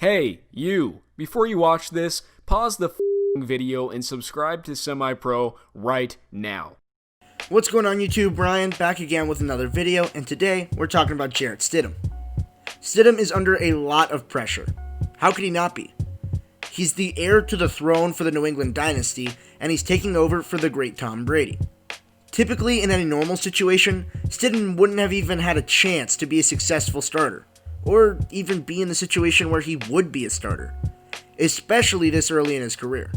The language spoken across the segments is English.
Hey, you! Before you watch this, pause the video and subscribe to SemiPro right now. What's going on YouTube? Brian back again with another video, and today we're talking about Jarrett Stidham. Stidham is under a lot of pressure. How could he not be? He's the heir to the throne for the New England dynasty, and he's taking over for the great Tom Brady. Typically, in any normal situation, Stidham wouldn't have even had a chance to be a successful starter, or even be in the situation where he would be a starter, especially this early in his career.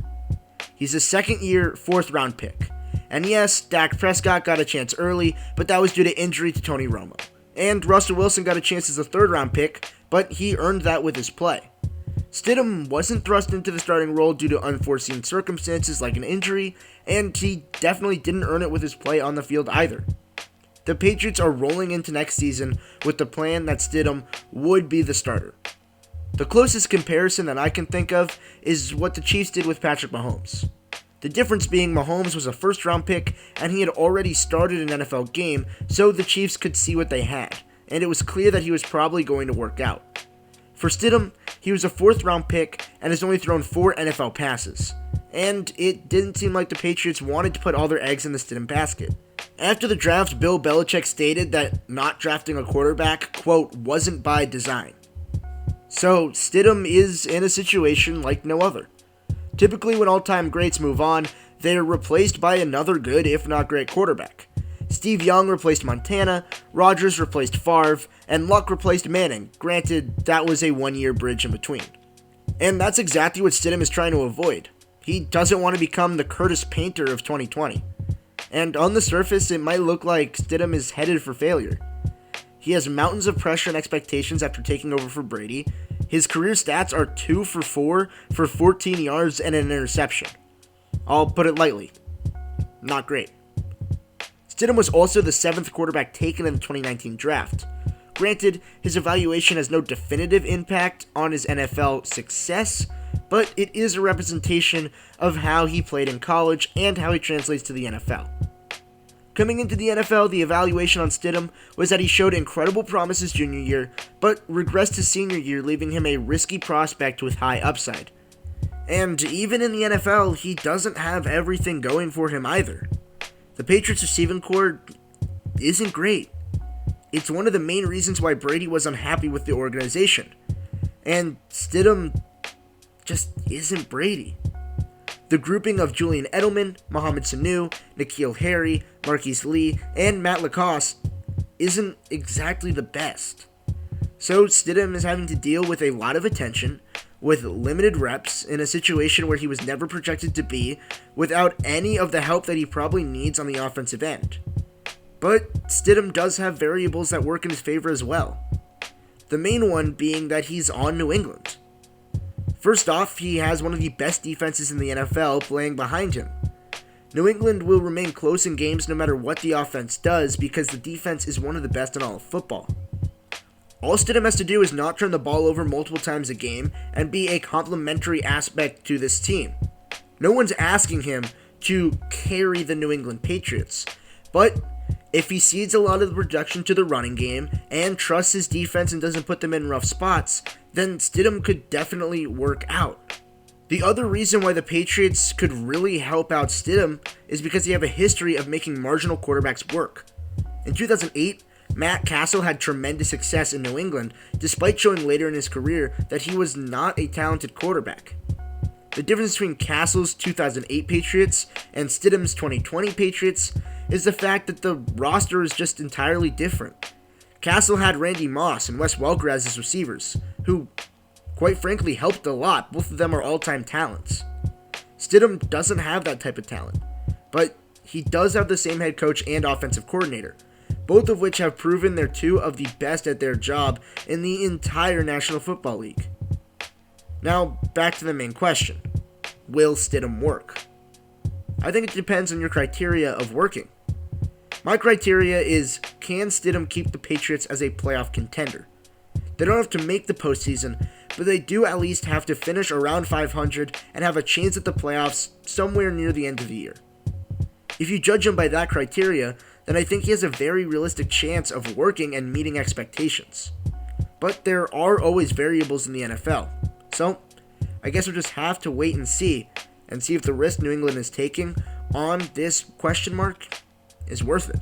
He's a second-year, fourth-round pick. And yes, Dak Prescott got a chance early, but that was due to injury to Tony Romo. And Russell Wilson got a chance as a third-round pick, but he earned that with his play. Stidham wasn't thrust into the starting role due to unforeseen circumstances like an injury, and he definitely didn't earn it with his play on the field either. The Patriots are rolling into next season with the plan that Stidham would be the starter. The closest comparison that I can think of is what the Chiefs did with Patrick Mahomes. The difference being Mahomes was a first-round pick, and he had already started an NFL game, so the Chiefs could see what they had, and it was clear that he was probably going to work out. For Stidham, he was a fourth-round pick and has only thrown 4 NFL passes, and it didn't seem like the Patriots wanted to put all their eggs in the Stidham basket. After the draft, Bill Belichick stated that not drafting a quarterback, quote, wasn't by design. So Stidham is in a situation like no other. Typically, when all-time greats move on, they're replaced by another good, if not great, quarterback. Steve Young replaced Montana, Rodgers replaced Favre, and Luck replaced Manning. Granted, that was a one-year bridge in between. And that's exactly what Stidham is trying to avoid. He doesn't want to become the Curtis Painter of 2020. And on the surface, it might look like Stidham is headed for failure. He has mountains of pressure and expectations after taking over for Brady. His career stats are 2 for 4 for 14 yards and an interception. I'll put it lightly. Not great. Stidham was also the 7th quarterback taken in the 2019 draft. Granted, his evaluation has no definitive impact on his NFL success, but it is a representation of how he played in college and how he translates to the NFL. Coming into the NFL, the evaluation on Stidham was that he showed incredible promise his junior year, but regressed his senior year, leaving him a risky prospect with high upside. And even in the NFL, he doesn't have everything going for him either. The Patriots receiving corps isn't great. It's one of the main reasons why Brady was unhappy with the organization. And Stidham just isn't Brady. The grouping of Julian Edelman, Mohamed Sanu, N'Keal Harry, Marquise Lee, and Matt LaCosse isn't exactly the best. So Stidham is having to deal with a lot of attention, with limited reps, in a situation where he was never projected to be, without any of the help that he probably needs on the offensive end. But Stidham does have variables that work in his favor as well. The main one being that he's on New England. First off, he has one of the best defenses in the NFL playing behind him. New England will remain close in games no matter what the offense does because the defense is one of the best in all of football. All Stidham has to do is not turn the ball over multiple times a game and be a complementary aspect to this team. No one's asking him to carry the New England Patriots, but if he cedes a lot of the production to the running game and trusts his defense and doesn't put them in rough spots, then Stidham could definitely work out. The other reason why the Patriots could really help out Stidham is because they have a history of making marginal quarterbacks work. In 2008, Matt Castle had tremendous success in New England, despite showing later in his career that he was not a talented quarterback. The difference between Castle's 2008 Patriots and Stidham's 2020 Patriots is the fact that the roster is just entirely different. Castle had Randy Moss and Wes Welker as his receivers, who, quite frankly, helped a lot. Both of them are all-time talents. Stidham doesn't have that type of talent, but he does have the same head coach and offensive coordinator, both of which have proven they're two of the best at their job in the entire National Football League. Now, back to the main question. Will Stidham work? I think it depends on your criteria of working. My criteria is, can Stidham keep the Patriots as a playoff contender? They don't have to make the postseason, but they do at least have to finish around 500 and have a chance at the playoffs somewhere near the end of the year. If you judge him by that criteria, then I think he has a very realistic chance of working and meeting expectations. But there are always variables in the NFL. So, I guess we'll just have to wait and see if the risk New England is taking on this question mark is worth it.